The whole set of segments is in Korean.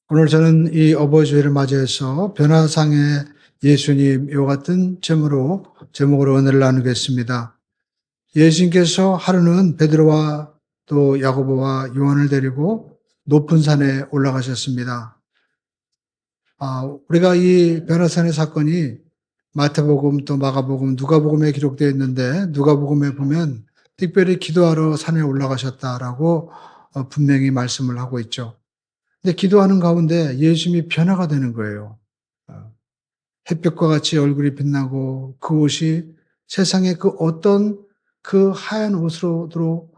오늘 저는 이 어버이주일을 맞이해서 변화상의 예수님 이와 같은 제목으로 은혜를 나누겠습니다. 예수님께서 하루는 베드로와 또 야고보와 요한을 데리고 높은 산에 올라가셨습니다. 우리가 이 변화산의 사건이 마태복음 또 마가복음, 누가복음에 기록되어 있는데 누가복음에 보면 특별히 기도하러 산에 올라가셨다라고 분명히 말씀을 하고 있죠. 근데 기도하는 가운데 예수님이 변화가 되는 거예요. 어, 햇볕과 같이 얼굴이 빛나고 그 옷이 세상의 그 어떤 그 하얀 옷으로도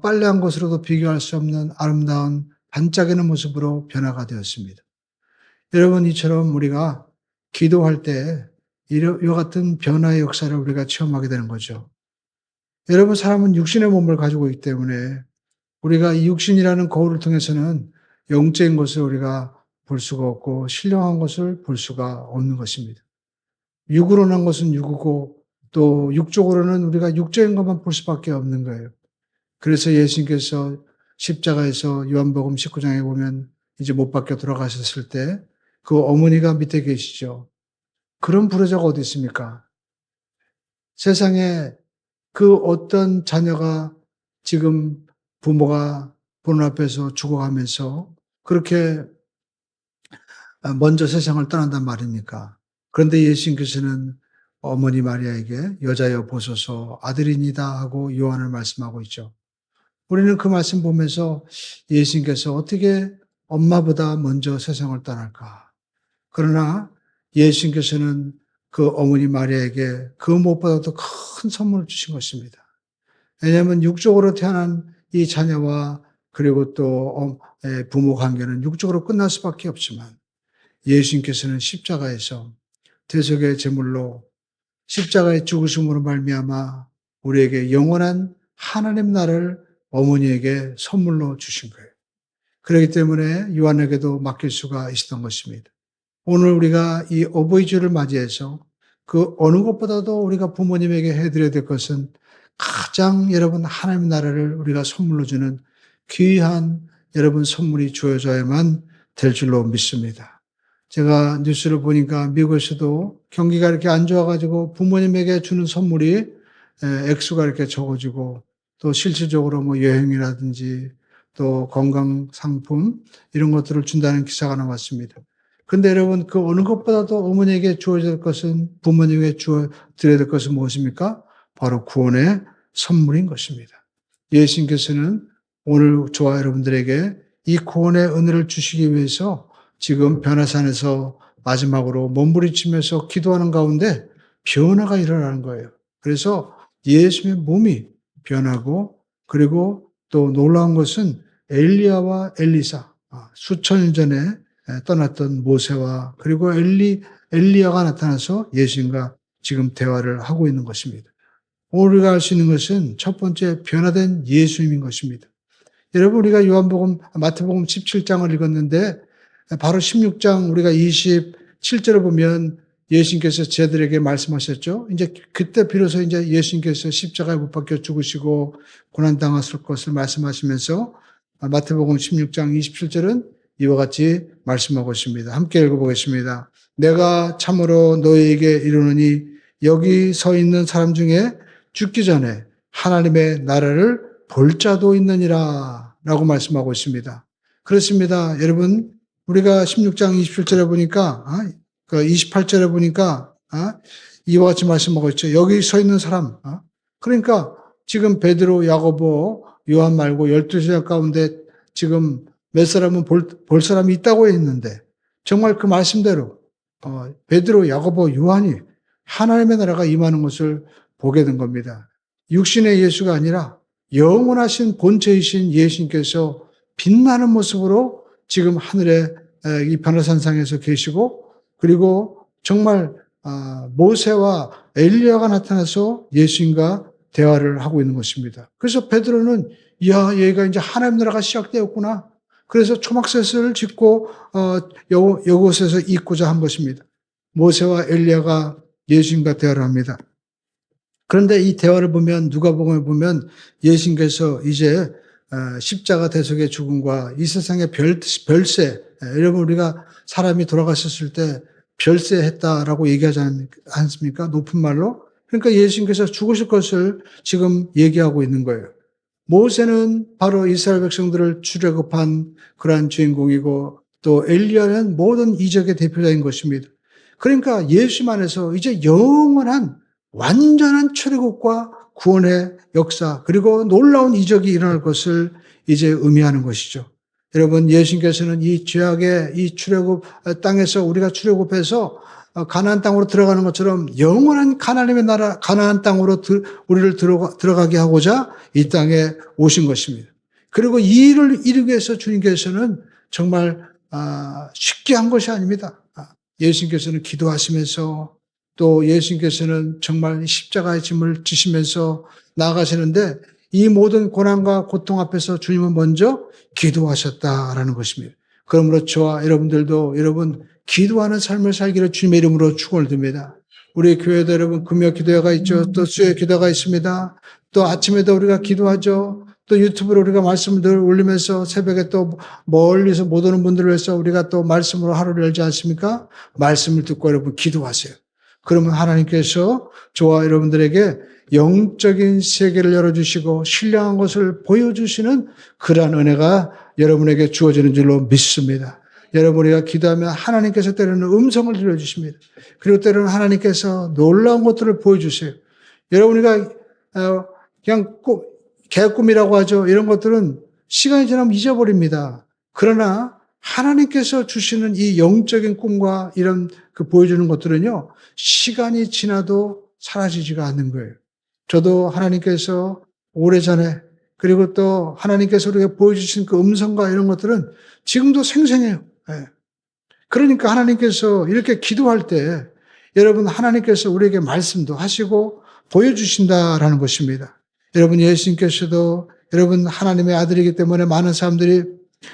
빨래한 것으로도 비교할 수 없는 아름다운 반짝이는 모습으로 변화가 되었습니다. 여러분 이처럼 우리가 기도할 때 이와 같은 변화의 역사를 우리가 체험하게 되는 거죠. 여러분 사람은 육신의 몸을 가지고 있기 때문에 우리가 이 육신이라는 거울을 통해서는 영적인 것을 우리가 볼 수가 없고 신령한 것을 볼 수가 없는 것입니다. 육으로 난 것은 육이고 또 육적으로는 우리가 육적인 것만 볼 수밖에 없는 거예요. 그래서 예수님께서 십자가에서 요한복음 19장에 보면 이제 못 박혀 돌아가셨을 때 그 어머니가 밑에 계시죠. 그런 부르자가 어디 있습니까? 세상에 그 어떤 자녀가 지금 부모가 보는 앞에서 죽어가면서 그렇게 먼저 세상을 떠난단 말입니까? 그런데 예수님께서는 어머니 마리아에게 여자여 보소서 아들이니다 하고 요한을 말씀하고 있죠. 우리는 그 말씀 보면서 예수님께서 어떻게 엄마보다 먼저 세상을 떠날까? 그러나 예수님께서는 그 어머니 마리아에게 그 무엇보다도 큰 선물을 주신 것입니다. 왜냐하면 육적으로 태어난 이 자녀와 그리고 또 부모 관계는 육적으로 끝날 수밖에 없지만 예수님께서는 십자가에서 대속의 제물로 십자가의 죽으심으로 말미암아 우리에게 영원한 하나님 나라를 어머니에게 선물로 주신 거예요. 그렇기 때문에 요한에게도 맡길 수가 있었던 것입니다. 오늘 우리가 이 어버이주를 맞이해서 그 어느 것보다도 우리가 부모님에게 해드려야 될 것은 가장 여러분 하나님 나라를 우리가 선물로 주는 귀한 여러분 선물이 주어져야만 될 줄로 믿습니다. 제가 뉴스를 보니까 미국에서도 경기가 이렇게 안 좋아가지고 부모님에게 주는 선물이 액수가 이렇게 적어지고 또 실질적으로 뭐 여행이라든지 또 건강 상품 이런 것들을 준다는 기사가 나왔습니다. 근데 여러분 그 어느 것보다도 어머니에게 주어야 될 것은 부모님에게 주어 드려야 될 것은 무엇입니까? 바로 구원의 선물인 것입니다. 예수님께서는 오늘 저와 여러분들에게 이 구원의 은혜를 주시기 위해서 지금 변화산에서 마지막으로 몸부림치면서 기도하는 가운데 변화가 일어나는 거예요. 그래서 예수님의 몸이 변하고 그리고 또 놀라운 것은 엘리야와 엘리사 수천 년 전에 떠났던 모세와 그리고 엘리야가 나타나서 예수님과 지금 대화를 하고 있는 것입니다. 우리가 알 수 있는 것은 첫 번째 변화된 예수님인 것입니다. 여러분 우리가 마태복음 17장을 읽었는데 바로 16장 우리가 27절을 보면 예수님께서 제들에게 말씀하셨죠. 이제 그때 비로소 이제 예수님께서 십자가에 못 박혀 죽으시고 고난당하실 것을 말씀하시면서 마태복음 16장 27절은 이와 같이 말씀하고 있습니다. 함께 읽어보겠습니다. 내가 참으로 너희에게 이르노니 여기 서 있는 사람 중에 죽기 전에 하나님의 나라를 볼 자도 있느니라 라고 말씀하고 있습니다. 그렇습니다. 여러분 우리가 16장 27절에 보니까 28절에 보니까 이와 같이 말씀하고 있죠. 여기 서 있는 사람 그러니까 지금 베드로, 야고보, 요한 말고 12제자 가운데 지금 몇 사람은 볼 사람이 있다고 했는데 정말 그 말씀대로 베드로, 야고보, 요한이 하나님의 나라가 임하는 것을 보게 된 겁니다. 육신의 예수가 아니라 영원하신 본체이신 예수님께서 빛나는 모습으로 지금 하늘에 이 변화산상에서 계시고 그리고 정말 모세와 엘리야가 나타나서 예수님과 대화를 하고 있는 것입니다. 그래서 베드로는 얘가 이제 하나님 나라가 시작되었구나. 그래서 초막셋을 짓고 이곳에서 있고자 한 것입니다. 모세와 엘리야가 예수님과 대화를 합니다. 그런데 이 대화를 보면 누가복음에 보면 예수님께서 이제 십자가 대속의 죽음과 이 세상의 별세 여러분 우리가 사람이 돌아가셨을 때 별세했다라고 얘기하지 않습니까? 높은 말로. 그러니까 예수님께서 죽으실 것을 지금 얘기하고 있는 거예요. 모세는 바로 이스라엘 백성들을 출애굽한 그러한 주인공이고 또 엘리야는 모든 이적의 대표자인 것입니다. 그러니까 예수 안에서 이제 영원한 완전한 출애굽과 구원의 역사 그리고 놀라운 이적이 일어날 것을 이제 의미하는 것이죠. 여러분 예수님께서는 이 죄악의 이 출애굽 땅에서 우리가 출애굽해서 가나안 땅으로 들어가는 것처럼 영원한 하나님의 나라 가나안 땅으로 우리를 들어가게 하고자 이 땅에 오신 것입니다. 그리고 이 일을 이루기 위해서 주님께서는 정말 쉽게 한 것이 아닙니다. 예수님께서는 기도하시면서 또 예수님께서는 정말 십자가의 짐을 지시면서 나아가시는데 이 모든 고난과 고통 앞에서 주님은 먼저 기도하셨다라는 것입니다. 그러므로 저와 여러분들도 여러분 기도하는 삶을 살기를 주님의 이름으로 축원을 드립니다. 우리 교회도 여러분 금요 기도회가 있죠. 또 수요 기도가 있습니다. 또 아침에도 우리가 기도하죠. 또 유튜브로 우리가 말씀을 늘 올리면서 새벽에 또 멀리서 못 오는 분들을 위해서 우리가 또 말씀으로 하루를 열지 않습니까? 말씀을 듣고 여러분 기도하세요. 그러면 하나님께서 저와 여러분들에게 영적인 세계를 열어주시고 신령한 것을 보여주시는 그러한 은혜가 여러분에게 주어지는 줄로 믿습니다. 여러분 우리가 기도하면 하나님께서 때로는 음성을 들려주십니다. 그리고 때로는 하나님께서 놀라운 것들을 보여주세요. 여러분 우리가 그냥 개꿈이라고 하죠. 이런 것들은 시간이 지나면 잊어버립니다. 그러나 하나님께서 주시는 이 영적인 꿈과 이런 그 보여주는 것들은요. 시간이 지나도 사라지지가 않는 거예요. 저도 하나님께서 오래전에 그리고 또 하나님께서 우리에게 보여주신 그 음성과 이런 것들은 지금도 생생해요. 그러니까 하나님께서 이렇게 기도할 때 여러분 하나님께서 우리에게 말씀도 하시고 보여주신다라는 것입니다. 여러분 예수님께서도 여러분 하나님의 아들이기 때문에 많은 사람들이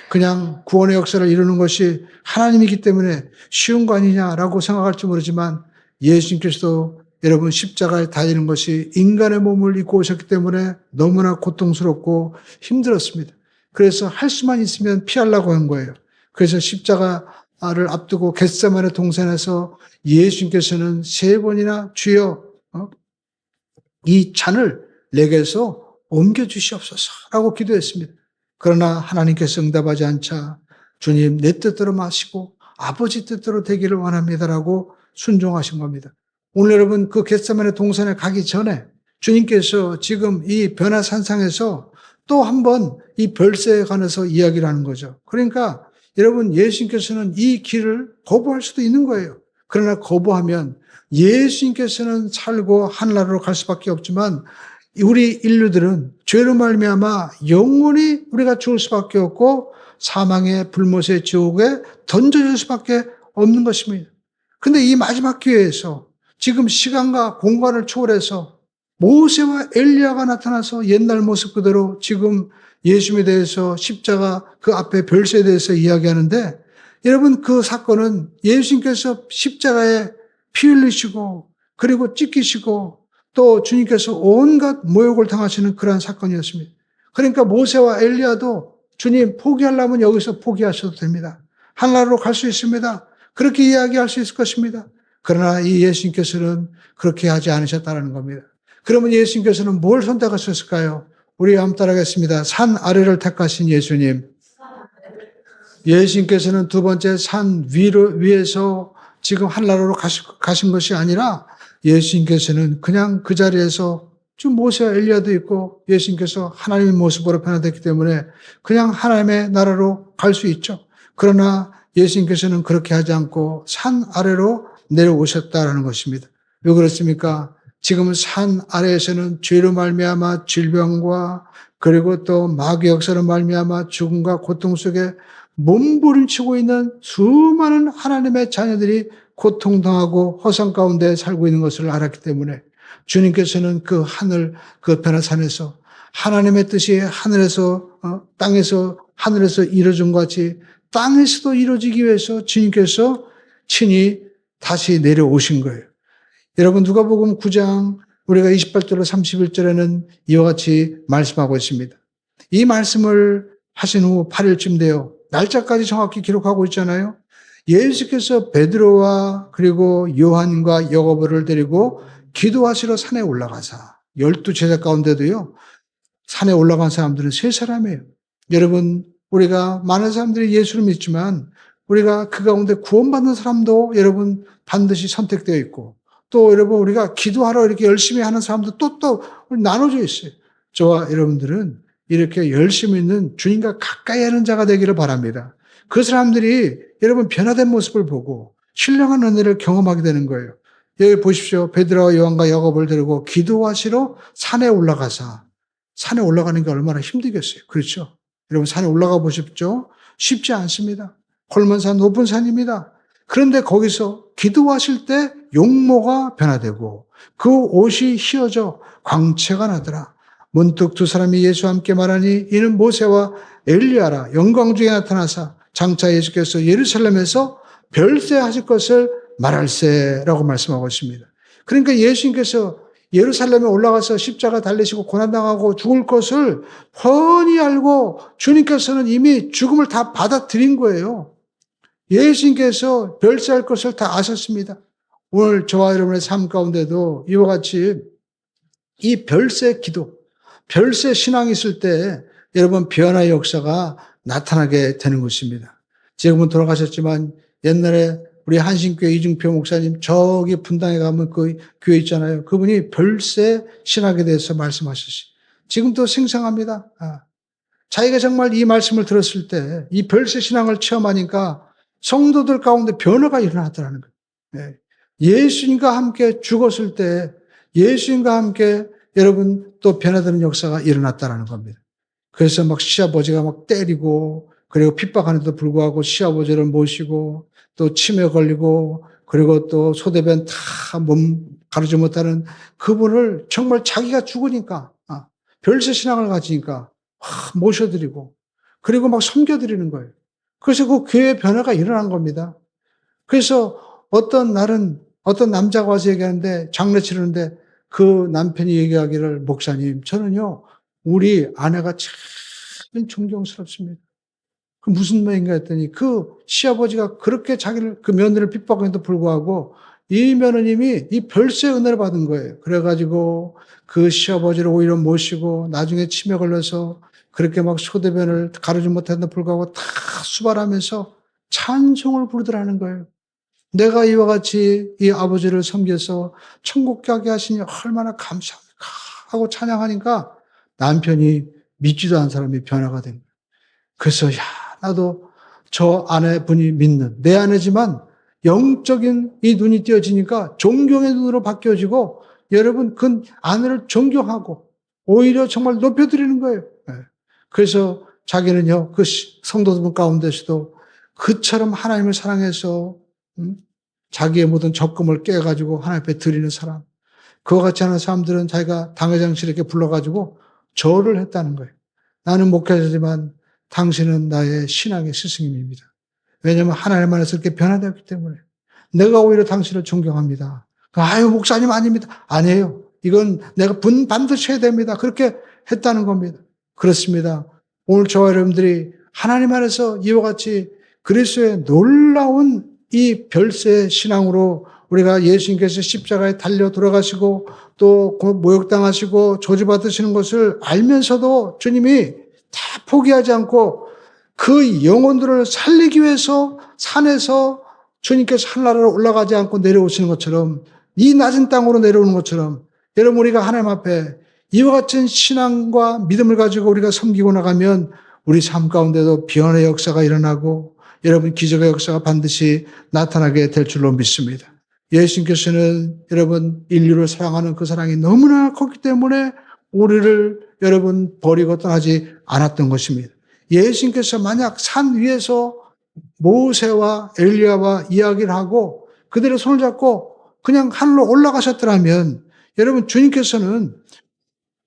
그냥 구원의 역사를 이루는 것이 하나님이기 때문에 쉬운 거 아니냐라고 생각할지 모르지만 예수님께서도 여러분 십자가에 달리는 것이 인간의 몸을 입고 오셨기 때문에 너무나 고통스럽고 힘들었습니다. 그래서 할 수만 있으면 피하려고 한 거예요. 그래서 십자가를 앞두고 겟세마네 동산에서 예수님께서는 3번이나 주여 이 잔을 내게서 옮겨주시옵소서라고 기도했습니다. 그러나 하나님께서 응답하지 않자 주님 내 뜻대로 마시고 아버지 뜻대로 되기를 원합니다라고 순종하신 겁니다. 오늘 여러분 그 겟세마네 동산에 가기 전에 주님께서 지금 이 변화산상에서 또 한 번 이 별세에 관해서 이야기를 하는 거죠. 그러니까 여러분 예수님께서는 이 길을 거부할 수도 있는 거예요. 그러나 거부하면 예수님께서는 살고 하늘나라로 갈 수밖에 없지만 우리 인류들은 죄로 말미암아 영원히 우리가 죽을 수밖에 없고 사망의 불못의 지옥에 던져질 수밖에 없는 것입니다. 그런데 이 마지막 기회에서 지금 시간과 공간을 초월해서 모세와 엘리야가 나타나서 옛날 모습 그대로 지금 예수님에 대해서 십자가 그 앞에 별세에 대해서 이야기하는데 여러분 그 사건은 예수님께서 십자가에 피 흘리시고 그리고 찢기시고 또 주님께서 온갖 모욕을 당하시는 그러한 사건이었습니다. 그러니까 모세와 엘리야도 주님 포기하려면 여기서 포기하셔도 됩니다. 하늘나라로 갈 수 있습니다. 그렇게 이야기할 수 있을 것입니다. 그러나 이 예수님께서는 그렇게 하지 않으셨다는 겁니다. 그러면 예수님께서는 뭘 선택하셨을까요? 우리 한번 따라하겠습니다. 산 아래를 택하신 예수님. 예수님께서는 두 번째 산 위에서 지금 하늘나라로 가신 것이 아니라 예수님께서는 그냥 그 자리에서 지금 모세와 엘리야도 있고 예수님께서 하나님의 모습으로 변화됐기 때문에 그냥 하나님의 나라로 갈 수 있죠. 그러나 예수님께서는 그렇게 하지 않고 산 아래로 내려오셨다라는 것입니다. 왜 그렇습니까? 지금 산 아래에서는 죄로 말미암아 질병과 그리고 또 마귀 역사로 말미암아 죽음과 고통 속에 몸부림치고 있는 수많은 하나님의 자녀들이 고통당하고 허상 가운데 살고 있는 것을 알았기 때문에 주님께서는 그 하늘 그 변화산에서 하나님의 뜻이 하늘에서 땅에서 하늘에서 이루어진 것 같이 땅에서도 이루어지기 위해서 주님께서 친히 다시 내려오신 거예요. 여러분 누가복음 9장 우리가 28절로 31절에는 이와 같이 말씀하고 있습니다. 이 말씀을 하신 후 8일쯤 되어 날짜까지 정확히 기록하고 있잖아요. 예수께서 베드로와 그리고 요한과 야고보를 데리고 기도하시러 산에 올라가사 12 제자 가운데도요. 산에 올라간 사람들은 3사람이에요. 여러분, 우리가 많은 사람들이 예수를 믿지만 우리가 그 가운데 구원받는 사람도 여러분 반드시 선택되어 있고, 또 여러분 우리가 기도하러 이렇게 열심히 하는 사람도 또 나눠져 있어요. 저와 여러분들은 이렇게 열심히 있는 주님과 가까이 하는 자가 되기를 바랍니다. 그 사람들이 여러분 변화된 모습을 보고 신령한 은혜를 경험하게 되는 거예요. 여기 보십시오. 베드로와 요한과 야고보를 데리고 기도하시러 산에 올라가사, 산에 올라가는 게 얼마나 힘들겠어요. 그렇죠? 여러분 산에 올라가 보십시오. 쉽지 않습니다. 헐먼산 높은 산입니다. 그런데 거기서 기도하실 때 용모가 변화되고 그 옷이 휘어져 광채가 나더라. 문득 두 사람이 예수와 함께 말하니 이는 모세와 엘리야라. 영광 중에 나타나사 장차 예수께서 예루살렘에서 별세하실 것을 말할세라고 말씀하고 있습니다. 그러니까 예수님께서 예루살렘에 올라가서 십자가 달리시고 고난당하고 죽을 것을 훤히 알고 주님께서는 이미 죽음을 다 받아들인 거예요. 예수님께서 별세할 것을 다 아셨습니다. 오늘 저와 여러분의 삶 가운데도 이와 같이 이 별세 기도, 별세 신앙이 있을 때 여러분 변화의 역사가 나타나게 되는 것입니다. 지금은 돌아가셨지만 옛날에 우리 한신교회 이중표 목사님 저기 분당에 가면 그 교회 있잖아요. 그분이 별세 신학에 대해서 말씀하셨어요. 지금도 생생합니다. 자기가 정말 이 말씀을 들었을 때 이 별세 신앙을 체험하니까 성도들 가운데 변화가 일어나더라는 거예요. 예수님과 함께 죽었을 때 예수님과 함께 여러분 또 변화되는 역사가 일어났다는 겁니다. 그래서 막 시아버지가 막 때리고 그리고 핍박하는데도 불구하고 시아버지를 모시고 또 치매 걸리고 그리고 또 소대변 다 몸 가르지 못하는 그분을 정말 자기가 죽으니까 별세 신앙을 가지니까 모셔드리고 그리고 막 섬겨드리는 거예요. 그래서 그 교회의 변화가 일어난 겁니다. 그래서 어떤 날은 어떤 남자가 와서 얘기하는데 장례 치르는데 그 남편이 얘기하기를 목사님 저는요 우리 아내가 참 존경스럽습니다. 그 무슨 말인가 했더니 그 시아버지가 그렇게 자기를 그 며느리를 핍박했는데도 불구하고 이 며느님이 이 별세 은혜를 받은 거예요. 그래가지고 그 시아버지를 오히려 모시고 나중에 치매 걸려서 그렇게 막 소대변을 가르지 못했는데도 불구하고 다 수발하면서 찬송을 부르더라는 거예요. 내가 이와 같이 이 아버지를 섬겨서 천국 가게 하시니 얼마나 감사합니까 하고 찬양하니까 남편이 믿지도 않은 사람이 변화가 된 거예요. 그래서 나도 저 아내분이 믿는 내 아내지만 영적인 이 눈이 띄어지니까 존경의 눈으로 바뀌어지고 여러분 그 아내를 존경하고 오히려 정말 높여드리는 거예요. 그래서 자기는요 그 성도들 가운데서도 그처럼 하나님을 사랑해서 자기의 모든 적금을 깨가지고 하나님 앞에 드리는 사람, 그와 같이 하는 사람들은 자기가 당회장실에 불러가지고 절을 했다는 거예요. 나는 목회자지만 당신은 나의 신앙의 스승님입니다. 왜냐하면 하나님 안에서 이렇게 변화되었기 때문에 내가 오히려 당신을 존경합니다. 아유 목사님 아닙니다. 아니에요. 이건 내가 반드시 해야 됩니다. 그렇게 했다는 겁니다. 그렇습니다. 오늘 저와 여러분들이 하나님 안에서 이와 같이 그리스도의 놀라운 이 별세 신앙으로 우리가 예수님께서 십자가에 달려 돌아가시고 또 모욕당하시고 저주받으시는 것을 알면서도 주님이 다 포기하지 않고 그 영혼들을 살리기 위해서 산에서 주님께서 하늘나라로 올라가지 않고 내려오시는 것처럼 이 낮은 땅으로 내려오는 것처럼 여러분 우리가 하나님 앞에 이와 같은 신앙과 믿음을 가지고 우리가 섬기고 나가면 우리 삶 가운데도 변화의 역사가 일어나고 여러분 기적의 역사가 반드시 나타나게 될 줄로 믿습니다. 예수님께서는 여러분 인류를 사랑하는 그 사랑이 너무나 컸기 때문에 우리를 여러분 버리고 떠나지 않았던 것입니다. 예수님께서 만약 산 위에서 모세와 엘리야와 이야기를 하고 그들의 손을 잡고 그냥 하늘로 올라가셨더라면 여러분 주님께서는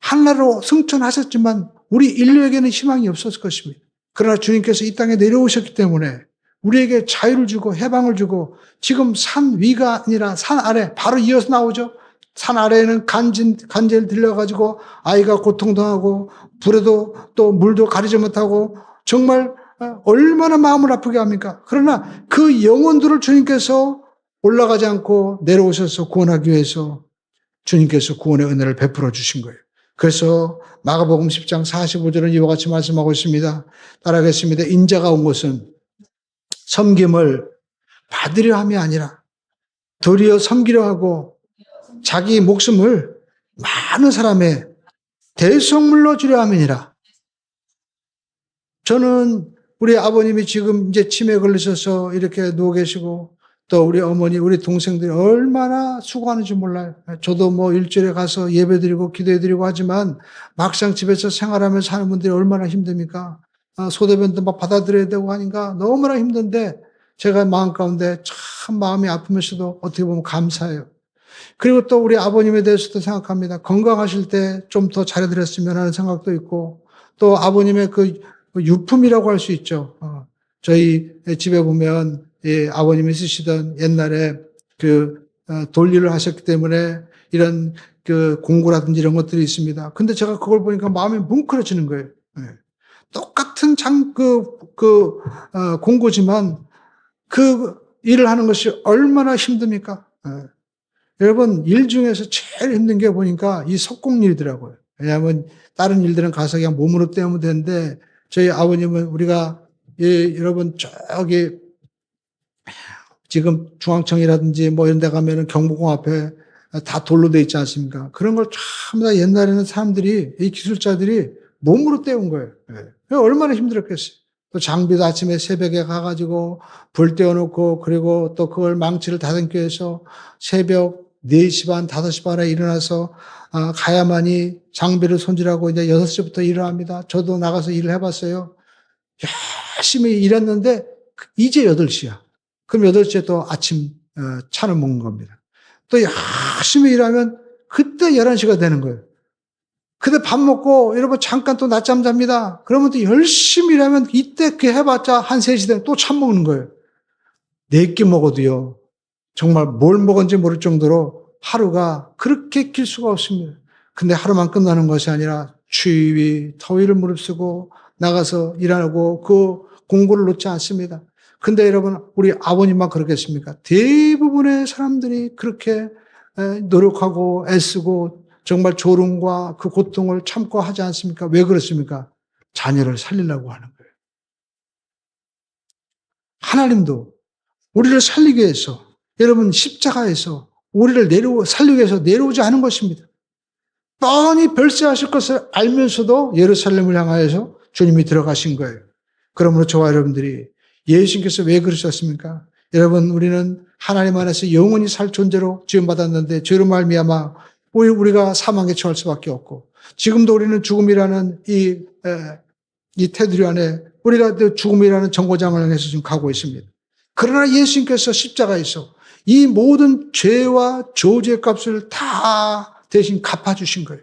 하늘나라로 승천하셨지만 우리 인류에게는 희망이 없었을 것입니다. 그러나 주님께서 이 땅에 내려오셨기 때문에 우리에게 자유를 주고 해방을 주고 지금 산 위가 아니라 산 아래 바로 이어서 나오죠. 산 아래에는 간제를 들려가지고 아이가 고통당하고 불에도 또 물도 가리지 못하고 정말 얼마나 마음을 아프게 합니까? 그러나 그 영혼들을 주님께서 올라가지 않고 내려오셔서 구원하기 위해서 주님께서 구원의 은혜를 베풀어 주신 거예요. 그래서 마가복음 10장 45절은 이와 같이 말씀하고 있습니다. 따라하겠습니다. 인자가 온 것은 섬김을 받으려 함이 아니라 도리어 섬기려 하고 자기 목숨을 많은 사람의 대속물로 주려 함이니라. 저는 우리 아버님이 지금 이제 치매에 걸리셔서 이렇게 누워 계시고 또 우리 어머니, 우리 동생들이 얼마나 수고하는지 몰라요. 저도 뭐 일주일에 가서 예배드리고 기도해드리고 하지만 막상 집에서 생활하면서 사는 분들이 얼마나 힘듭니까? 소대변도 막 받아들여야 되고 하니까 너무나 힘든데 제가 마음 가운데 참 마음이 아프면서도 어떻게 보면 감사해요. 그리고 또 우리 아버님에 대해서도 생각합니다. 건강하실 때 좀 더 잘해드렸으면 하는 생각도 있고 또 아버님의 그 유품이라고 할 수 있죠. 저희 집에 보면 아버님이 쓰시던 옛날에 그 돌일을 하셨기 때문에 이런 그 공구라든지 이런 것들이 있습니다. 근데 제가 그걸 보니까 마음이 뭉클해지는 거예요. 똑같은 공구지만 그 일을 하는 것이 얼마나 힘듭니까? 여러분, 일 중에서 제일 힘든 게 보니까 이 석공일이더라고요. 왜냐하면 다른 일들은 가서 그냥 몸으로 때우면 되는데 저희 아버님은 우리가 여러분 저기 지금 중앙청이라든지 뭐 이런 데 가면은 경복궁 앞에 다 돌로 돼 있지 않습니까? 그런 걸 전부 다 옛날에는 사람들이, 이 기술자들이 몸으로 때운 거예요. 얼마나 힘들었겠어요. 또 장비도 아침에 새벽에 가가지고 불 떼어놓고 그리고 또 그걸 망치를 다듬기 위해서 새벽 4시 반, 5시 반에 일어나서 가야만이 장비를 손질하고 이제 6시부터 일을 합니다. 저도 나가서 일을 해봤어요. 열심히 일했는데 이제 8시야. 그럼 8시에 또 아침 차를 먹는 겁니다. 또 열심히 일하면 그때 11시가 되는 거예요. 그때 밥 먹고 여러분 잠깐 또 낮잠 잡니다. 그러면 또 열심히 일하면 이때 그 해봤자 한 3시 되면 또 참 먹는 거예요. 4끼 먹어도요. 정말 뭘 먹었는지 모를 정도로 하루가 그렇게 길 수가 없습니다. 근데 하루만 끝나는 것이 아니라 추위, 더위를 무릅쓰고 나가서 일하고 그 공고를 놓지 않습니다. 근데 여러분 우리 아버님만 그렇겠습니까? 대부분의 사람들이 그렇게 노력하고 애쓰고 정말 졸음과 그 고통을 참고 하지 않습니까? 왜 그렇습니까? 자녀를 살리려고 하는 거예요. 하나님도 우리를 살리기 위해서 여러분 십자가에서 우리를 살리기 위해서 내려오지 않은 것입니다. 뻔히 별세하실 것을 알면서도 예루살렘을 향하여서 주님이 들어가신 거예요. 그러므로 저와 여러분들이 예수님께서 왜 그러셨습니까? 여러분 우리는 하나님 안에서 영원히 살 존재로 지음받았는데 죄로 말미암아 우리가 사망에 처할 수밖에 없고 지금도 우리는 죽음이라는 이 테두리 안에 우리가 죽음이라는 정거장을 향해서 지금 가고 있습니다. 그러나 예수님께서 십자가에서 이 모든 죄와 저주의 값을 다 대신 갚아주신 거예요.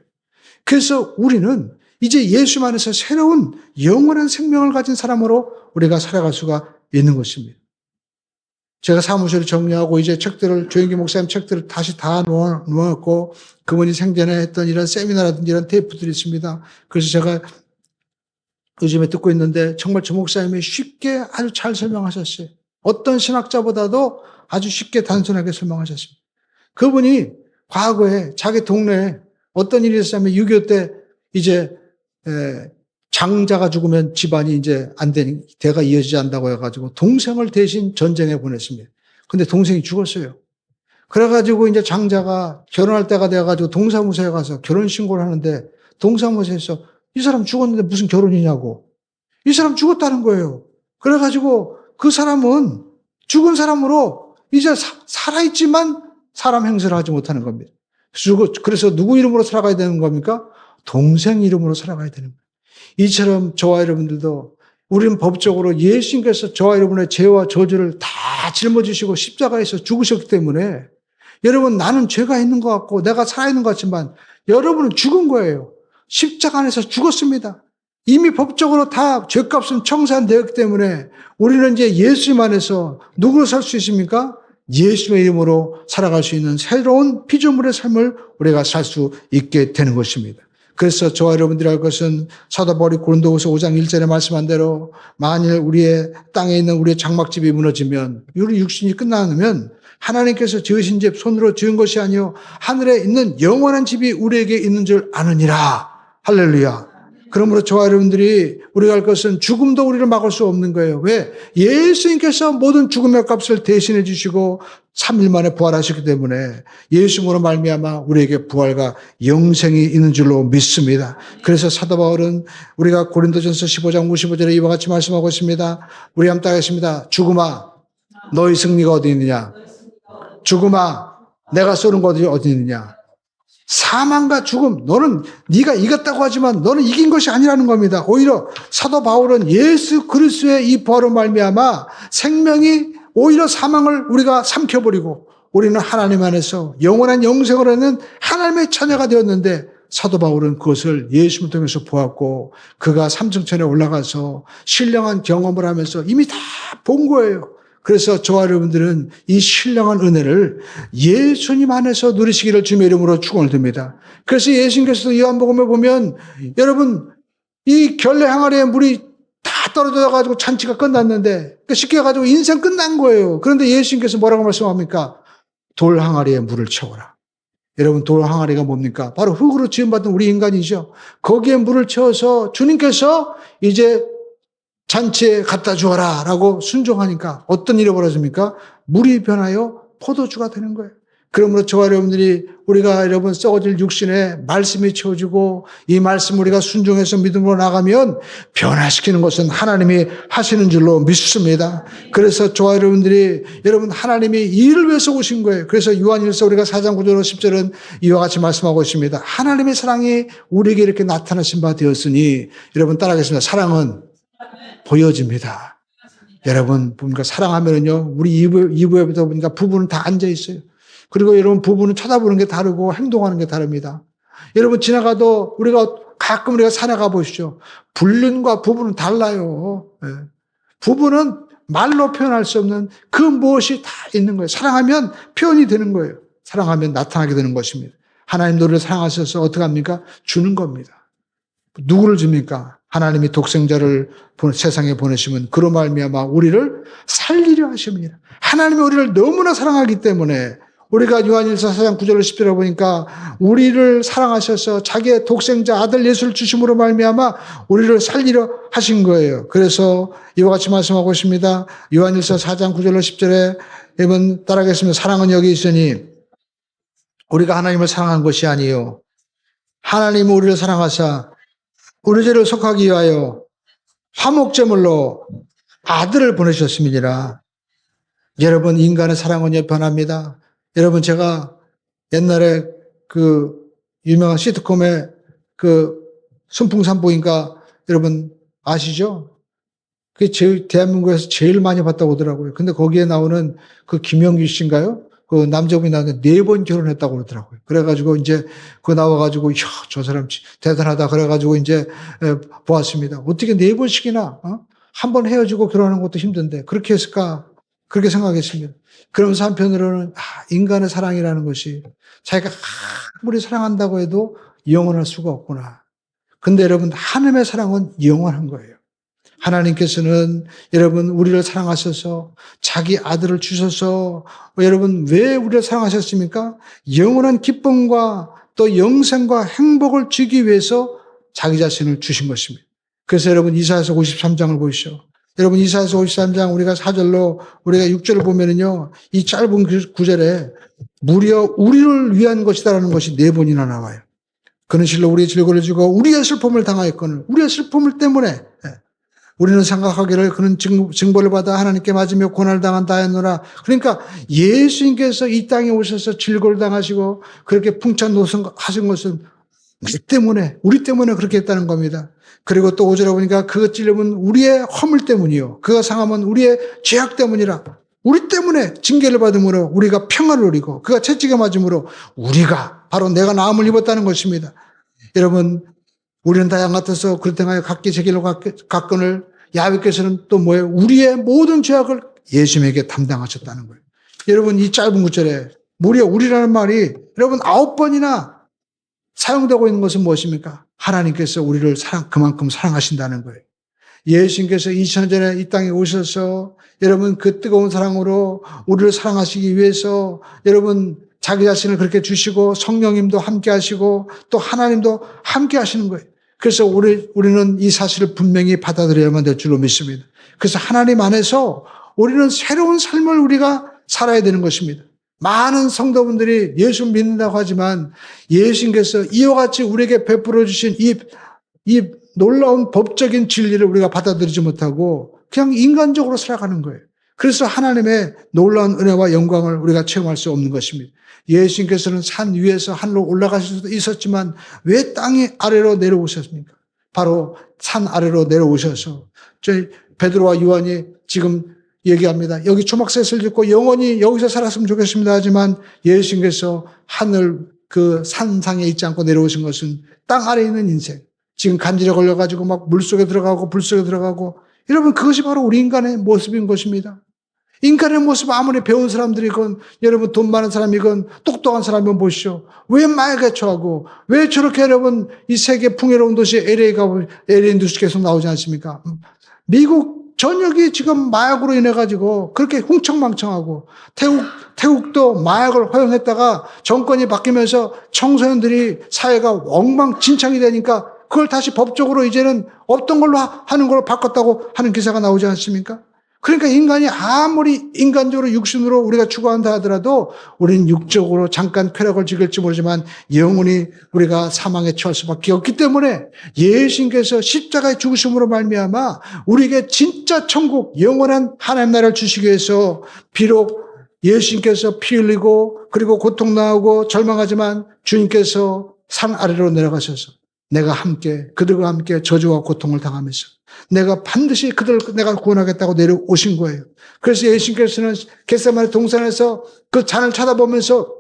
그래서 우리는 이제 예수 안에서 새로운 영원한 생명을 가진 사람으로 우리가 살아갈 수가 있는 것입니다. 제가 사무실을 정리하고 이제 책들을, 조영기 목사님 책들을 다시 다 놓아놓고 그분이 생전에 했던 이런 세미나라든지 이런 테이프들이 있습니다. 그래서 제가 요즘에 듣고 있는데 정말 조 목사님이 쉽게 아주 잘 설명하셨어요. 어떤 신학자보다도 아주 쉽게 단순하게 설명하셨습니다. 그분이 과거에 자기 동네에 어떤 일이 있었냐면 6.25 때 이제 장자가 죽으면 집안이 이제 안 되니 대가 이어지지 않는다고 해가지고 동생을 대신 전쟁에 보냈습니다. 근데 동생이 죽었어요. 그래가지고 이제 장자가 결혼할 때가 돼가지고 동사무소에 가서 결혼신고를 하는데 동사무소에서 이 사람 죽었는데 무슨 결혼이냐고. 이 사람 죽었다는 거예요. 그래가지고 그 사람은 죽은 사람으로 이제 살아있지만 사람 행세를 하지 못하는 겁니다. 그래서 누구 이름으로 살아가야 되는 겁니까? 동생 이름으로 살아가야 되는 거예요. 이처럼 저와 여러분들도 우리는 법적으로 예수님께서 저와 여러분의 죄와 저주를 다 짊어지시고 십자가에서 죽으셨기 때문에 여러분 나는 죄가 있는 것 같고 내가 살아있는 것 같지만 여러분은 죽은 거예요. 십자가 안에서 죽었습니다. 이미 법적으로 다 죄값은 청산되었기 때문에 우리는 이제 예수님 안에서 누구로 살 수 있습니까? 예수님의 이름으로 살아갈 수 있는 새로운 피조물의 삶을 우리가 살 수 있게 되는 것입니다. 그래서 저와 여러분들이 할 것은 사도 바울이 고린도후서 5장 1절에 말씀한 대로 만일 우리의 땅에 있는 우리의 장막집이 무너지면 우리 육신이 끝나면 하나님께서 지으신 집 손으로 지은 것이 아니요 하늘에 있는 영원한 집이 우리에게 있는 줄 아느니라. 할렐루야. 그러므로 저와 여러분들이 우리가 할 것은 죽음도 우리를 막을 수 없는 거예요. 왜? 예수님께서 모든 죽음의 값을 대신해 주시고 3일 만에 부활하셨기 때문에 예수님으로 말미암아 우리에게 부활과 영생이 있는 줄로 믿습니다. 그래서 사도 바울은 우리가 고린도전서 15장 55절에 이와 같이 말씀하고 있습니다. 우리 함께 하겠습니다. 죽음아 너희 승리가 어디 있느냐? 죽음아 내가 쏘는 것이 어디 있느냐? 사망과 죽음, 너는 네가 이겼다고 하지만 너는 이긴 것이 아니라는 겁니다. 오히려 사도 바울은 예수 그리스도의 이 부활로 말미암아 생명이 오히려 사망을 우리가 삼켜버리고 우리는 하나님 안에서 영원한 영생을 하는 하나님의 자녀가 되었는데 사도 바울은 그것을 예수님을 통해서 보았고 그가 삼층천에 올라가서 신령한 경험을 하면서 이미 다 본 거예요. 그래서 저와 여러분들은 이 신령한 은혜를 예수님 안에서 누리시기를 주님의 이름으로 축원을 드립니다. 그래서 예수님께서도 요한복음에 보면 여러분 이 결례 항아리에 물이 다 떨어져 가지고 잔치가 끝났는데 쉽게 가지고 인생 끝난 거예요. 그런데 예수님께서 뭐라고 말씀합니까? 돌 항아리에 물을 채워라. 여러분 돌 항아리가 뭡니까? 바로 흙으로 지음받은 우리 인간이죠. 거기에 물을 채워서 주님께서 이제 잔치에 갖다 주어라 라고 순종하니까 어떤 일이 벌어집니까? 물이 변하여 포도주가 되는 거예요. 그러므로 저와 여러분들이 우리가 여러분 썩어질 육신에 말씀이 채워지고 이 말씀 우리가 순종해서 믿음으로 나가면 변화시키는 것은 하나님이 하시는 줄로 믿습니다. 그래서 저와 여러분들이 여러분 하나님이 이 일을 위해서 오신 거예요. 그래서 요한일서 우리가 4장 9절 10절은 이와 같이 말씀하고 있습니다. 하나님의 사랑이 우리에게 이렇게 나타나신 바 되었으니 여러분 따라하겠습니다. 사랑은 보여집니다. 여러분 보니까 사랑하면은요 우리 이부에부터 보니까 부부는 다 앉아 있어요. 그리고 여러분 부부는 쳐다보는 게 다르고 행동하는 게 다릅니다. 여러분 지나가도 우리가 가끔 우리가 산에 가보시죠. 불륜과 부부는 달라요. 예. 부부는 말로 표현할 수 없는 그 무엇이 다 있는 거예요. 사랑하면 표현이 되는 거예요. 사랑하면 나타나게 되는 것입니다. 하나님도 우리를 사랑하셔서 어떻게 합니까? 주는 겁니다. 누구를 줍니까? 하나님이 독생자를 세상에 보내시면 그로 말미암아 우리를 살리려 하십니다. 하나님이 우리를 너무나 사랑하기 때문에 우리가 요한일서 4장 9절 10절에 보니까 우리를 사랑하셔서 자기의 독생자 아들 예수를 주심으로 말미암아 우리를 살리려 하신 거예요. 그래서 이와 같이 말씀하고 있습니다. 요한일서 4장 9절 10절에 여러분 따라하겠습니다. 사랑은 여기 있으니 우리가 하나님을 사랑한 것이 아니요 하나님은 우리를 사랑하사 우리 죄를 속하기 위하여 화목제물로 아들을 보내셨음이니라. 여러분 인간의 사랑은 변합니다. 여러분 제가 옛날에 그 유명한 시트콤의 그 순풍산보인가 여러분 아시죠? 그게 대한민국에서 제일 많이 봤다고 하더라고요. 근데 거기에 나오는 그 김영규 씨인가요? 그 남자분이 나한테 4번 결혼했다고 그러더라고요. 그래가지고 이제 그거 나와가지고, 이야, 저 사람 대단하다. 그래가지고 이제 보았습니다. 어떻게 4번씩이나, 한 번 헤어지고 결혼하는 것도 힘든데, 그렇게 했을까? 그렇게 생각했습니다. 그러면서 한편으로는, 인간의 사랑이라는 것이 자기가 아무리 사랑한다고 해도 영원할 수가 없구나. 근데 여러분, 하나님의 사랑은 영원한 거예요. 하나님께서는 여러분 우리를 사랑하셔서 자기 아들을 주셔서 여러분 왜 우리를 사랑하셨습니까? 영원한 기쁨과 또 영생과 행복을 주기 위해서 자기 자신을 주신 것입니다. 그래서 여러분 이사야서 53장을 보시죠. 여러분 이사야서 53장 우리가 4절로 우리가 6절을 보면은요. 이 짧은 구절에 무려 우리를 위한 것이다라는 것이 4번이나 나와요. 그는 실로 우리의 질고를 주고 우리의 슬픔을 당하였거늘 우리의 슬픔을 때문에 우리는 생각하기를 그는 징벌을 받아 하나님께 맞으며 고난을 당한다 했노라. 그러니까 예수님께서 이 땅에 오셔서 질고를 당하시고 그렇게 풍찬노선하신 것은 우리 때문에 그렇게 했다는 겁니다. 그리고 또 5절에 보니까 그 찔림은 우리의 허물 때문이요. 그가 상함은 우리의 죄악 때문이라. 우리 때문에 징계를 받음으로 우리가 평안을 누리고 그가 채찍에 맞음으로 우리가 바로 내가 나음을 입었다는 것입니다. 여러분 우리는 다 양 같아서 그릇 행하여 각기 제 길로 갔거늘 야훼께서는 또 뭐예요? 우리의 모든 죄악을 예수님에게 담당하셨다는 거예요. 여러분 이 짧은 구절에 무려 우리라는 말이 여러분 9번이나 사용되고 있는 것은 무엇입니까? 하나님께서 우리를 그만큼 사랑하신다는 거예요. 예수님께서 2000년 전에 이 땅에 오셔서 여러분 그 뜨거운 사랑으로 우리를 사랑하시기 위해서 여러분 자기 자신을 그렇게 주시고 성령님도 함께 하시고 또 하나님도 함께 하시는 거예요. 그래서 우리는 이 사실을 분명히 받아들여야만 될 줄로 믿습니다. 그래서 하나님 안에서 우리는 새로운 삶을 우리가 살아야 되는 것입니다. 많은 성도분들이 예수 믿는다고 하지만 예수님께서 이와 같이 우리에게 베풀어 주신 이 놀라운 법적인 진리를 우리가 받아들이지 못하고 그냥 인간적으로 살아가는 거예요. 그래서 하나님의 놀라운 은혜와 영광을 우리가 체험할 수 없는 것입니다. 예수님께서는 산 위에서 하늘로 올라가실 수도 있었지만 왜 땅이 아래로 내려오셨습니까? 바로 산 아래로 내려오셔서 저희 베드로와 요한이 지금 얘기합니다. 여기 초막셋을 짓고 영원히 여기서 살았으면 좋겠습니다 하지만 예수님께서 하늘 그 산상에 있지 않고 내려오신 것은 땅 아래에 있는 인생. 지금 간질에 걸려가지고 막 물속에 들어가고 불속에 들어가고 여러분 그것이 바로 우리 인간의 모습인 것입니다. 인간의 모습 아무리 배운 사람들이건 여러분 돈 많은 사람이건 똑똑한 사람이건 보시오. 왜 마약에 처하고 왜 저렇게 여러분 이 세계 풍요로운 도시 LA 뉴스 계속 나오지 않습니까? 미국 전역이 지금 마약으로 인해 가지고 그렇게 흥청망청하고 태국도 마약을 허용했다가 정권이 바뀌면서 청소년들이 사회가 엉망진창이 되니까 그걸 다시 법적으로 이제는 없던 걸로 하는 걸로 바꿨다고 하는 기사가 나오지 않습니까? 그러니까 인간이 아무리 인간적으로 육신으로 우리가 추구한다 하더라도 우리는 육적으로 잠깐 쾌락을 즐길지 모르지만 영원히 우리가 사망에 처할 수밖에 없기 때문에 예수님께서 십자가의 죽으심으로 말미암아 우리에게 진짜 천국 영원한 하나님 나라를 주시기 위해서 비록 예수님께서 피 흘리고 그리고 고통 나오고 절망하지만 주님께서 산 아래로 내려가셔서 내가 함께 그들과 함께 저주와 고통을 당하면서 내가 반드시 그들을 내가 구원하겠다고 내려오신 거예요. 그래서 예수님께서는 겟세마네 동산에서 그 잔을 쳐다보면서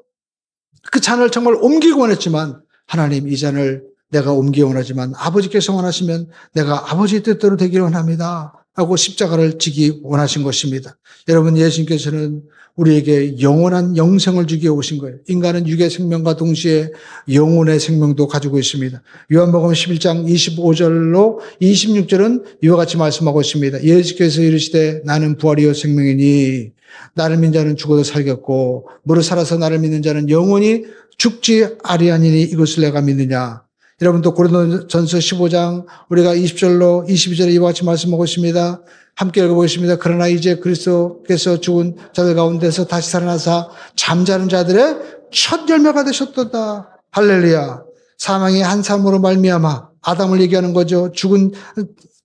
그 잔을 정말 옮기고 원했지만 하나님 이 잔을 내가 옮기기 원하지만 아버지께서 원하시면 내가 아버지의 뜻대로 되기를 원합니다 하고 십자가를 지기 원하신 것입니다. 여러분 예수님께서는 우리에게 영원한 영생을 주기 위해 오신 거예요. 인간은 육의 생명과 동시에 영혼의 생명도 가지고 있습니다. 요한복음 11장 25절로 26절은 이와 같이 말씀하고 있습니다. 예수께서 이르시되 나는 부활이요 생명이니 나를 믿는 자는 죽어도 살겠고 무릇 살아서 나를 믿는 자는 영원히 죽지 아니하니니 이것을 내가 믿느냐. 여러분 또 고린도전서 15장 우리가 20절로 22절에 이와 같이 말씀하고 있습니다. 함께 읽어보겠습니다. 그러나 이제 그리스도께서 죽은 자들 가운데서 다시 살아나사 잠자는 자들의 첫 열매가 되셨도다. 할렐루야. 사망이 한 사람으로 말미암아 아담을 얘기하는 거죠. 죽은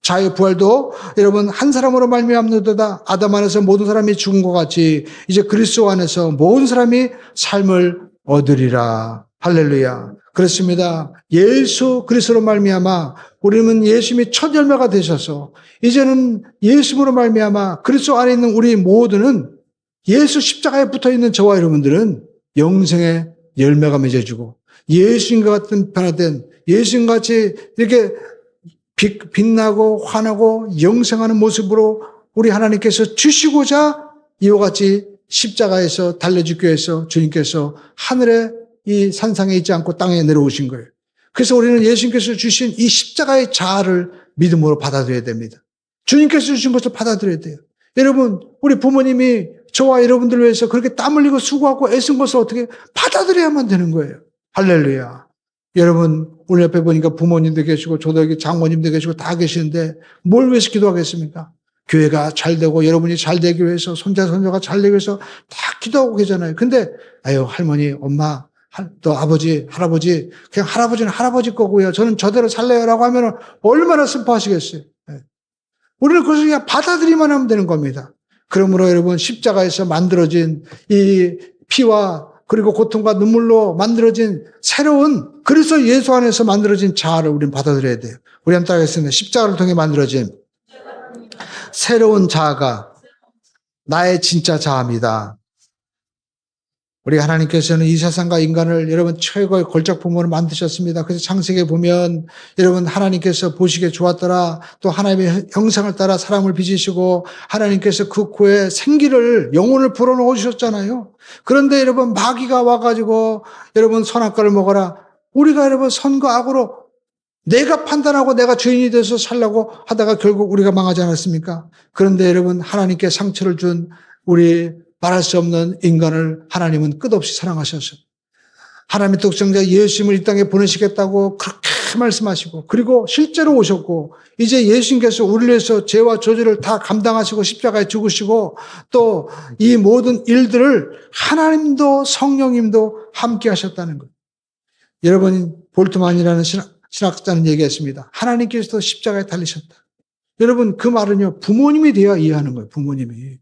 자의 부활도 여러분 한 사람으로 말미암는도다. 아담 안에서 모든 사람이 죽은 것 같이 이제 그리스도 안에서 모든 사람이 삶을 얻으리라. 할렐루야. 그렇습니다. 예수 그리스도로 말미암아 우리는 예수님이 첫 열매가 되셔서 이제는 예수로 말미암아 그리스도 안에 있는 우리 모두는 예수 십자가에 붙어있는 저와 여러분들은 영생의 열매가 맺어지고 예수님과 같은 변화된 예수님같이 이렇게 빛나고 환하고 영생하는 모습으로 우리 하나님께서 주시고자 이와 같이 십자가에서 달려주기 위해서 주님께서 하늘에 이 산상에 있지 않고 땅에 내려오신 거예요. 그래서 우리는 예수님께서 주신 이 십자가의 자아를 믿음으로 받아들여야 됩니다. 주님께서 주신 것을 받아들여야 돼요. 여러분, 우리 부모님이 저와 여러분들을 위해서 그렇게 땀 흘리고 수고하고 애쓴 것을 어떻게 받아들여야만 되는 거예요. 할렐루야. 여러분, 우리 옆에 보니까 부모님도 계시고 저도 여기 장모님도 계시고 다 계시는데 뭘 위해서 기도하겠습니까? 교회가 잘 되고 여러분이 잘 되기 위해서 손자가 잘 되기 위해서 다 기도하고 계잖아요. 근데 아유 할머니, 엄마, 또 아버지, 할아버지, 그냥 할아버지는 할아버지 거고요. 저는 저대로 살래요라고 하면 얼마나 슬퍼하시겠어요. 우리는 그것을 그냥 받아들이만 하면 되는 겁니다. 그러므로 여러분 십자가에서 만들어진 이 피와 그리고 고통과 눈물로 만들어진 새로운 그래서 예수 안에서 만들어진 자아를 우리는 받아들여야 돼요. 우리 한번 따라하겠습니다. 십자가를 통해 만들어진 새로운 자아가 나의 진짜 자아입니다. 우리 하나님께서는 이 세상과 인간을 여러분 최고의 걸작품으로 만드셨습니다. 그래서 창세기에 보면 여러분 하나님께서 보시기에 좋았더라. 또 하나님의 형상을 따라 사람을 빚으시고 하나님께서 그 코에 생기를 영혼을 불어넣어 주셨잖아요. 그런데 여러분 마귀가 와가지고 여러분 선악과를 먹어라. 우리가 여러분 선과 악으로 내가 판단하고 내가 주인이 돼서 살려고 하다가 결국 우리가 망하지 않았습니까? 그런데 여러분 하나님께 상처를 준 우리 말할 수 없는 인간을 하나님은 끝없이 사랑하셔서 하나님의 독생자 예수님을 이 땅에 보내시겠다고 그렇게 말씀하시고 그리고 실제로 오셨고 이제 예수님께서 우리를 위해서 죄와 저주를 다 감당하시고 십자가에 죽으시고 또 이 모든 일들을 하나님도 성령님도 함께 하셨다는 거예요. 여러분 볼트만이라는 신학자는 얘기했습니다. 하나님께서도 십자가에 달리셨다. 여러분 그 말은요 부모님이 되어야 이해하는 거예요. 부모님이.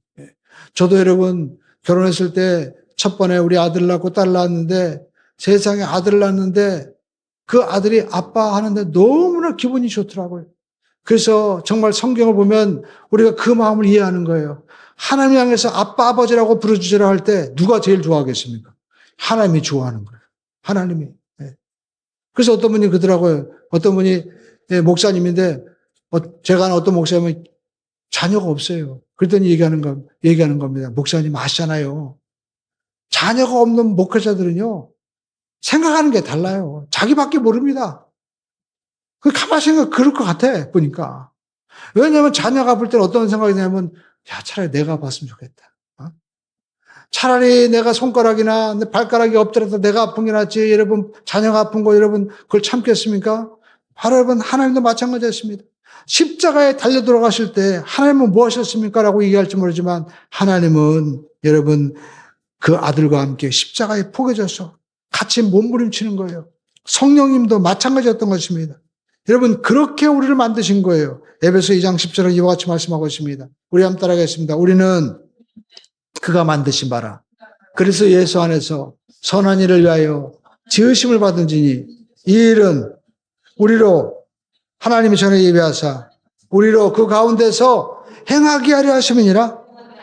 저도 여러분 결혼했을 때 첫 번에 우리 아들 낳고 딸 낳았는데 세상에 아들을 낳았는데 그 아들이 아빠 하는데 너무나 기분이 좋더라고요. 그래서 정말 성경을 보면 우리가 그 마음을 이해하는 거예요. 하나님 향해서 아빠 아버지라고 부르주시라 할 때 누가 제일 좋아하겠습니까? 하나님이 좋아하는 거예요. 하나님이. 그래서 어떤 분이 그러더라고요. 어떤 분이 목사님인데 제가 아는 어떤 목사님은 자녀가 없어요. 그랬더니 얘기하는 겁니다. 목사님 아시잖아요. 자녀가 없는 목회자들은요. 생각하는 게 달라요. 자기밖에 모릅니다. 가만히 생각 그럴 것 같아 보니까. 왜냐하면 자녀가 볼 때는 어떤 생각이 드냐면 야 차라리 내가 봤으면 좋겠다. 차라리 내가 손가락이나 내 발가락이 없더라도 내가 아픈 게 낫지. 여러분 자녀가 아픈 거 여러분 그걸 참겠습니까? 바로 여러분 하나님도 마찬가지였습니다. 십자가에 달려 들어가실 때 하나님은 뭐 하셨습니까? 라고 얘기할지 모르지만 하나님은 여러분 그 아들과 함께 십자가에 포개져서 같이 몸부림치는 거예요. 성령님도 마찬가지였던 것입니다. 여러분 그렇게 우리를 만드신 거예요. 에베소 2장 10절은 이와 같이 말씀하고 있습니다. 우리 한번 따라가겠습니다. 우리는 그가 만드신 바라. 그래서 예수 안에서 선한 일을 위하여 지으심을 받은지니 이 일은 우리로 하나님이 전에 예비하사 우리로 그 가운데서 행하게 하려 하심이니라.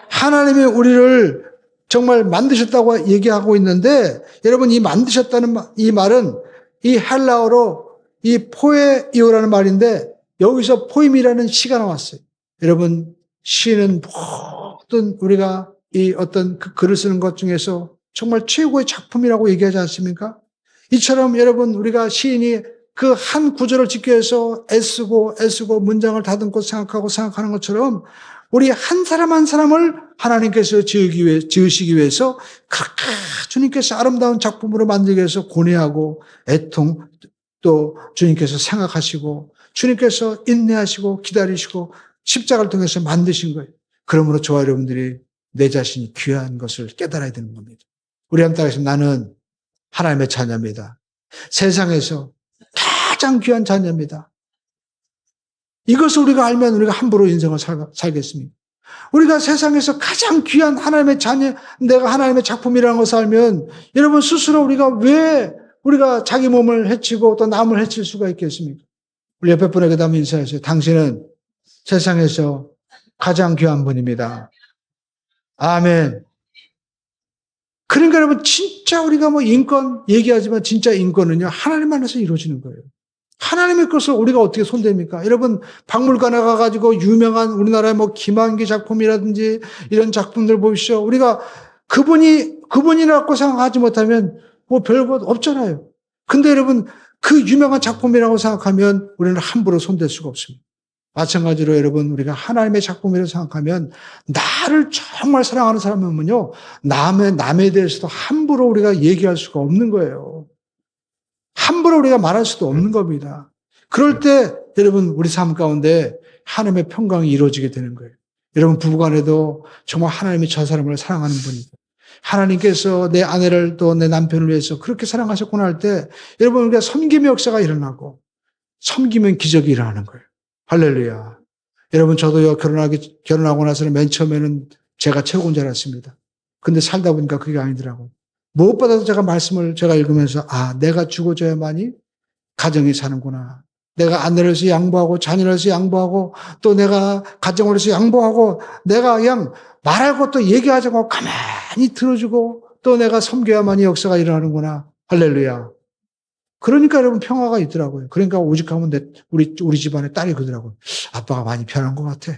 하나님이 우리를 정말 만드셨다고 얘기하고 있는데 여러분 이 만드셨다는 이 말은 이 헬라어로 이 포에이오라는 말인데 여기서 포임이라는 시가 나왔어요. 여러분 시는 모든 우리가 이 어떤 그 글을 쓰는 것 중에서 정말 최고의 작품이라고 얘기하지 않습니까? 이처럼 여러분 우리가 시인이 그 한 구절을 짓기 위해서 애쓰고 문장을 다듬고 생각하는 것처럼 우리 한 사람 한 사람을 하나님께서 지으시기 위해서 그렇게 주님께서 아름다운 작품으로 만들기 위해서 고뇌하고 애통 또 주님께서 생각하시고 주님께서 인내하시고 기다리시고 십자가를 통해서 만드신 거예요. 그러므로 저와 여러분들이 내 자신이 귀한 것을 깨달아야 되는 겁니다. 우리 한번 따라하시면 나는 하나님의 자녀입니다. 세상에서 가장 귀한 자녀입니다. 이것을 우리가 알면 우리가 함부로 인생을 살겠습니다. 우리가 세상에서 가장 귀한 하나님의 자녀, 내가 하나님의 작품이라는 것을 알면 여러분 스스로 왜 우리가 자기 몸을 해치고 또 남을 해칠 수가 있겠습니까? 우리 옆에 분에게 한번 인사하세요. 당신은 세상에서 가장 귀한 분입니다. 아멘. 그러니까 여러분 진짜 우리가 뭐 인권 얘기하지만 진짜 인권은요 하나님 안에서 이루어지는 거예요. 하나님의 것을 우리가 어떻게 손댑니까? 여러분 박물관에 가가지고 유명한 우리나라의 뭐 김한기 작품이라든지 이런 작품들 보십시오. 우리가 그분이라고 생각하지 못하면 뭐 별것 없잖아요. 근데 여러분 그 유명한 작품이라고 생각하면 우리는 함부로 손댈 수가 없습니다. 마찬가지로 여러분 우리가 하나님의 작품이라고 생각하면 나를 정말 사랑하는 사람이면요 남에 대해서도 함부로 우리가 얘기할 수가 없는 거예요. 함부로 우리가 말할 수도 없는 겁니다. 그럴 때 여러분 우리 삶 가운데 하나님의 평강이 이루어지게 되는 거예요. 여러분 부부간에도 정말 하나님이 저 사람을 사랑하는 분이다. 하나님께서 내 아내를 또 내 남편을 위해서 그렇게 사랑하셨구나 할 때 여러분 우리가 섬김의 역사가 일어나고 섬기면 기적이 일어나는 거예요. 할렐루야. 여러분 저도요 결혼하고 나서는 맨 처음에는 제가 최고인 줄 알았습니다. 근데 살다 보니까 그게 아니더라고요. 무엇보다도 제가 말씀을 제가 읽으면서 내가 죽어줘야만이 가정이 사는구나. 내가 아내를 위해서 양보하고 자녀를 위해서 양보하고 또 내가 가정을 위해서 양보하고 내가 그냥 말할 것도 얘기하지 않고 가만히 들어주고 또 내가 섬겨야만이 역사가 일어나는구나. 할렐루야. 그러니까 여러분 평화가 있더라고요. 그러니까 오직하면 우리 집안에 딸이 그러더라고요. 아빠가 많이 변한 것 같아.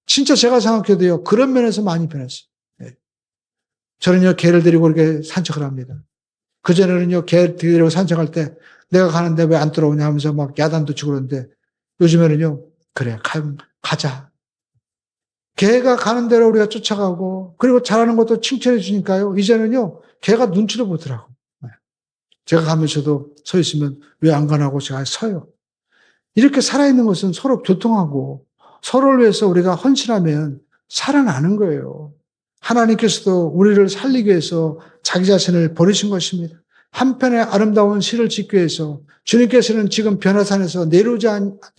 진짜 제가 생각해도요. 그런 면에서 많이 변했어요. 네. 저는요 개를 데리고 이렇게 산책을 합니다. 그전에는요, 개 데리고 산책할 때 내가 가는데 왜 안 따라오냐 하면서 막 야단도 치고 그러는데 요즘에는요, 그래, 가자. 개가 가는 대로 우리가 쫓아가고 그리고 잘하는 것도 칭찬해 주니까요. 이제는요, 개가 눈치를 보더라고. 네. 제가 가면서도 서 있으면 왜 안 가나고 제가 서요. 이렇게 살아있는 것은 서로 교통하고 서로를 위해서 우리가 헌신하면 살아나는 거예요. 하나님께서도 우리를 살리기 위해서 자기 자신을 버리신 것입니다. 한편의 아름다운 시를 짓기 위해서 주님께서는 지금 변화산에서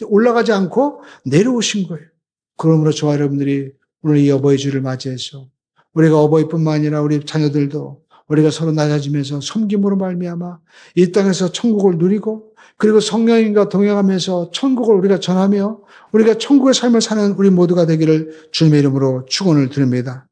올라가지 않고 내려오신 거예요. 그러므로 저와 여러분들이 오늘 이 어버이 주를 맞이해서 우리가 어버이뿐만 아니라 우리 자녀들도 우리가 서로 낮아지면서 섬김으로 말미암아 이 땅에서 천국을 누리고 그리고 성령님과 동행하면서 천국을 우리가 전하며 우리가 천국의 삶을 사는 우리 모두가 되기를 주님의 이름으로 축원을 드립니다.